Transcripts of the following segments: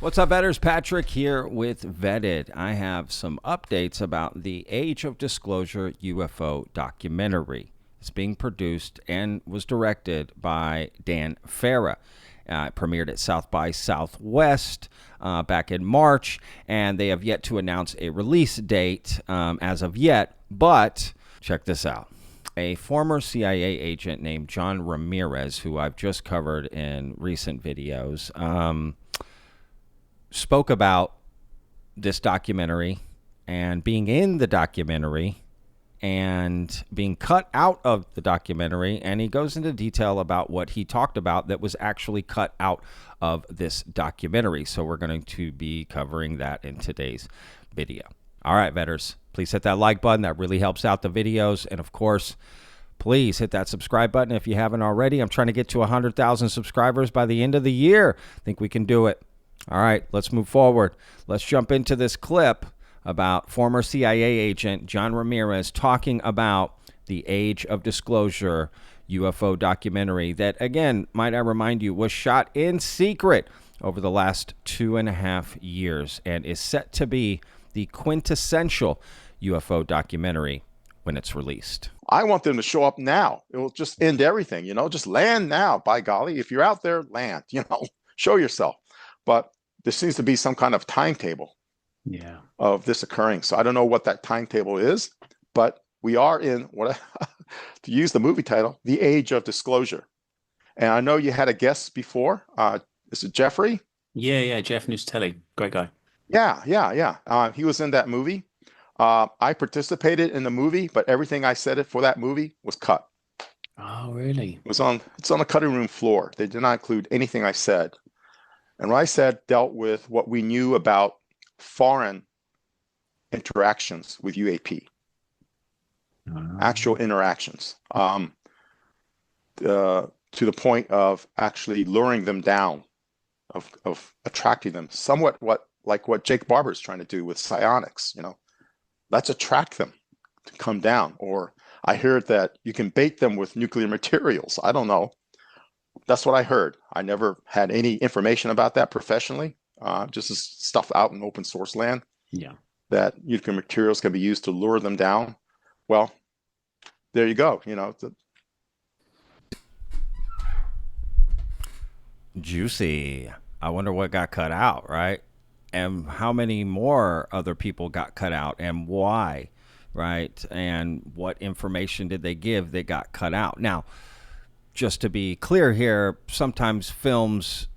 What's up, Vetters? Patrick here with Vetted. I have some updates about the Age of Disclosure UFO documentary. It's being produced and was directed by Dan Farah. It premiered at South by Southwest back in March, and they have yet to announce a release date as of yet. But check this out. A former CIA agent named John Ramirez, who I've just covered in recent videos, spoke about this documentary and being in the documentary and being cut out of the documentary, and he goes into detail about what he talked about that was actually cut out of this documentary. So we're going to be covering that in today's video. All right, Vetters, please hit that like button. That really helps out the videos. And of course, please hit that subscribe button if you haven't already. I'm trying to get to 100,000 subscribers by the end of the year. I think we can do it. All right, let's move forward. Let's jump into this clip about former CIA agent John Ramirez talking about the Age of Disclosure UFO documentary that, again, might I remind you, was shot in secret over the last 2.5 years and is set to be the quintessential UFO documentary when it's released. I want them to show up now. It will just end everything, just land now. By golly, if you're out there, land, show yourself. But there seems to be some kind of timetable of this occurring. So I don't know what that timetable is, but we are in what, to use the movie title, The Age of Disclosure. And I know you had a guest before. Is it Jeffrey? Yeah, Jeff Nustelli. Great guy. Yeah. He was in that movie. I participated in the movie, but everything I said for that movie was cut. Oh, really? It's on the cutting room floor. They did not include anything I said. And what I said dealt with what we knew about foreign interactions with UAP, actual interactions, to the point of actually luring them down, of attracting them, somewhat like what Jake Barber is trying to do with psionics. Let's attract them to come down. Or I heard that you can bait them with nuclear materials. I don't know. That's what I heard. I never had any information about that professionally. Just this stuff out in open source land. Yeah. That nuclear materials can be used to lure them down. Well, there you go. Juicy. I wonder what got cut out, right? And how many more other people got cut out and why, right? And what information did they give that got cut out? Now, just to be clear here, sometimes films,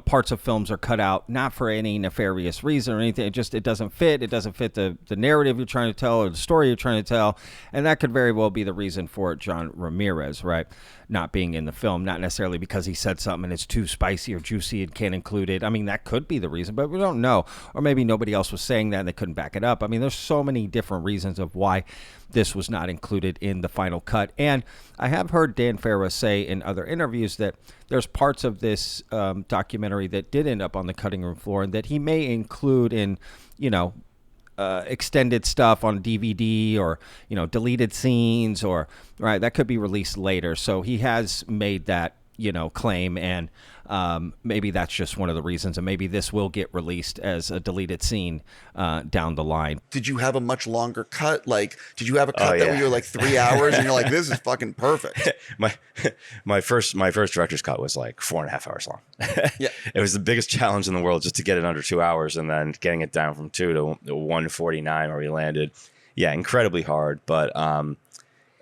parts of films are cut out not for any nefarious reason or anything. It doesn't fit. It doesn't fit the narrative you're trying to tell or the story you're trying to tell. And that could very well be the reason for John Ramirez, right, not being in the film, not necessarily because he said something and it's too spicy or juicy and can't include it. I mean, that could be the reason, but we don't know. Or maybe nobody else was saying that and they couldn't back it up. I mean, there's so many different reasons of why this was not included in the final cut. And I have heard Dan Farah say in other interviews that there's parts of this documentary that did end up on the cutting room floor and that he may include in, extended stuff on DVD or, deleted scenes or, right, that could be released later. So he has made that, claim, and maybe that's just one of the reasons, and maybe this will get released as a deleted scene down the line. Did you have a much longer cut? Like, did you have a cut that were like 3 hours and you're like, this is fucking perfect? My first director's cut was like 4.5 hours long. Yeah. It was the biggest challenge in the world just to get it under 2 hours, and then getting it down from 2 to 1:49 where we landed. Yeah, incredibly hard. But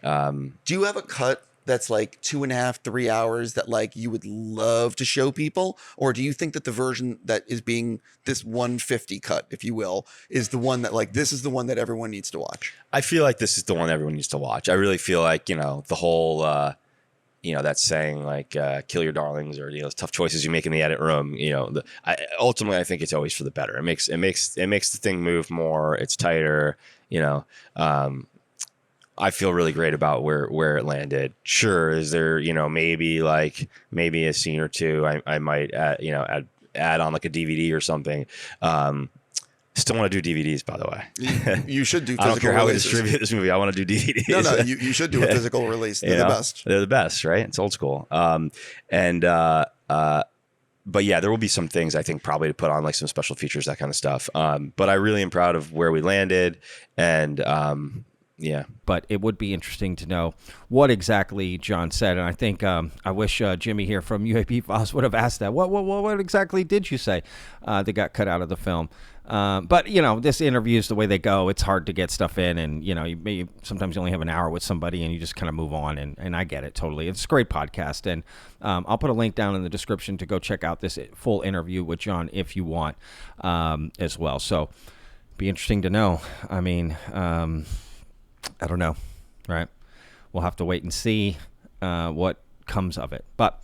do you have a cut that's like 2.5, 3 hours that like you would love to show people? Or do you think that the version that is being this 150 cut, if you will, is the one that like, this is the one that everyone needs to watch? I feel like this is the one everyone needs to watch. I really feel like, the whole, that saying like, kill your darlings, or, tough choices you make in the edit room, ultimately I think it's always for the better. It makes the thing move more. It's tighter, I feel really great about where it landed. Sure, is there maybe a scene or two I might add on like a DVD or something. Still want to do DVDs, by the way. You should do. I don't care how we distribute this movie. I want to do DVDs. No, you should do a physical release. They're the best. They're the best, right? It's old school. but yeah, there will be some things I think probably to put on, like some special features, that kind of stuff. But I really am proud of where we landed, and yeah. But it would be interesting to know what exactly John said. And I think I wish Jimmy here from UAP Files would have asked that. What exactly did you say that got cut out of the film? But, you know, this interviews, the way they go, it's hard to get stuff in. And, you know, sometimes you only have an hour with somebody and you just kind of move on. And I get it totally. It's a great podcast. And I'll put a link down in the description to go check out this full interview with John if you want as well. So be interesting to know. I mean, I don't know, right? We'll have to wait and see what comes of it. But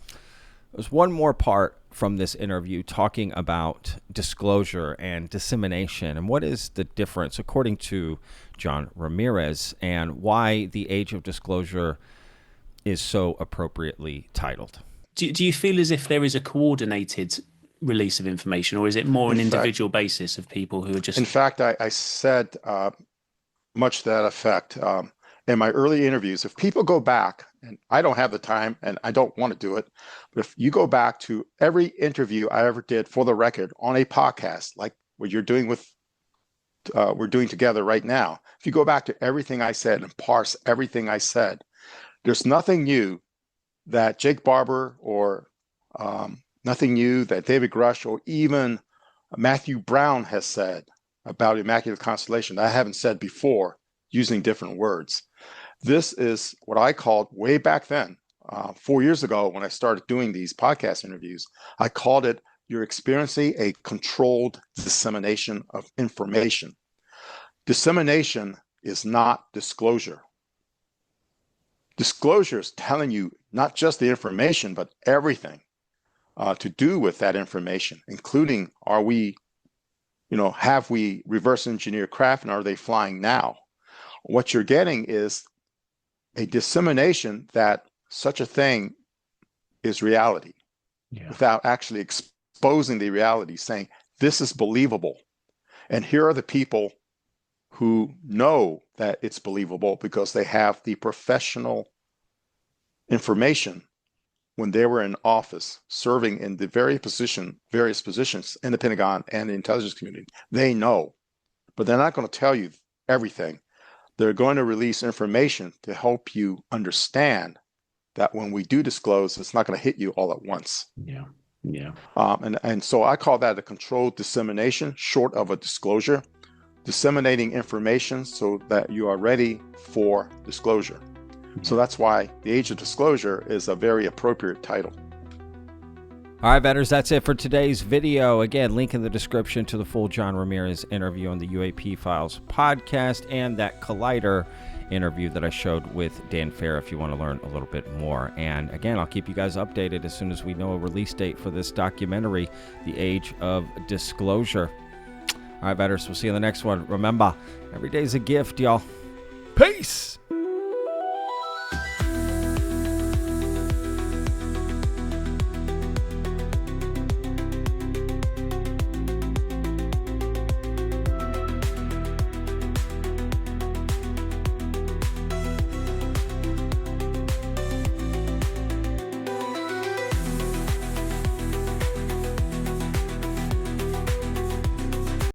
there's one more part from this interview talking about disclosure and dissemination, and what is the difference, according to John Ramirez, and why the age of disclosure is so appropriately titled. Do you feel as if there is a coordinated release of information, or is it more an individual basis of people who are just... In fact, I said much to that effect in my early interviews. If people go back, and I don't have the time and I don't want to do it, but if you go back to every interview I ever did for the record on a podcast, like what you're doing with, we're doing together right now, if you go back to everything I said and parse everything I said, there's nothing new that Jake Barber or nothing new that David Grush or even Matthew Brown has said about Immaculate Constellation that I haven't said before, using different words. This is what I called way back then, 4 years ago when I started doing these podcast interviews, I called it, you're experiencing a controlled dissemination of information. Dissemination is not disclosure. Disclosure is telling you not just the information, but everything to do with that information, including have we reverse engineered craft and are they flying now? What you're getting is a dissemination that such a thing is reality, without actually exposing the reality, saying this is believable. And here are the people who know that it's believable because they have the professional information when they were in office, serving in the various positions in the Pentagon and the intelligence community. They know, but they're not going to tell you everything. They're going to release information to help you understand that when we do disclose, it's not going to hit you all at once. Yeah. And so I call that a controlled dissemination, short of a disclosure, disseminating information so that you are ready for disclosure. So that's why the age of disclosure is a very appropriate title. All right, veterans, that's it for today's video. Again, link in the description to the full John Ramirez interview on the UAP Files podcast and that Collider interview that I showed with Dan Fair if you want to learn a little bit more. And again, I'll keep you guys updated as soon as we know a release date for this documentary, The Age of Disclosure. All right, veterans, we'll see you in the next one. Remember, every day's a gift, y'all. Peace!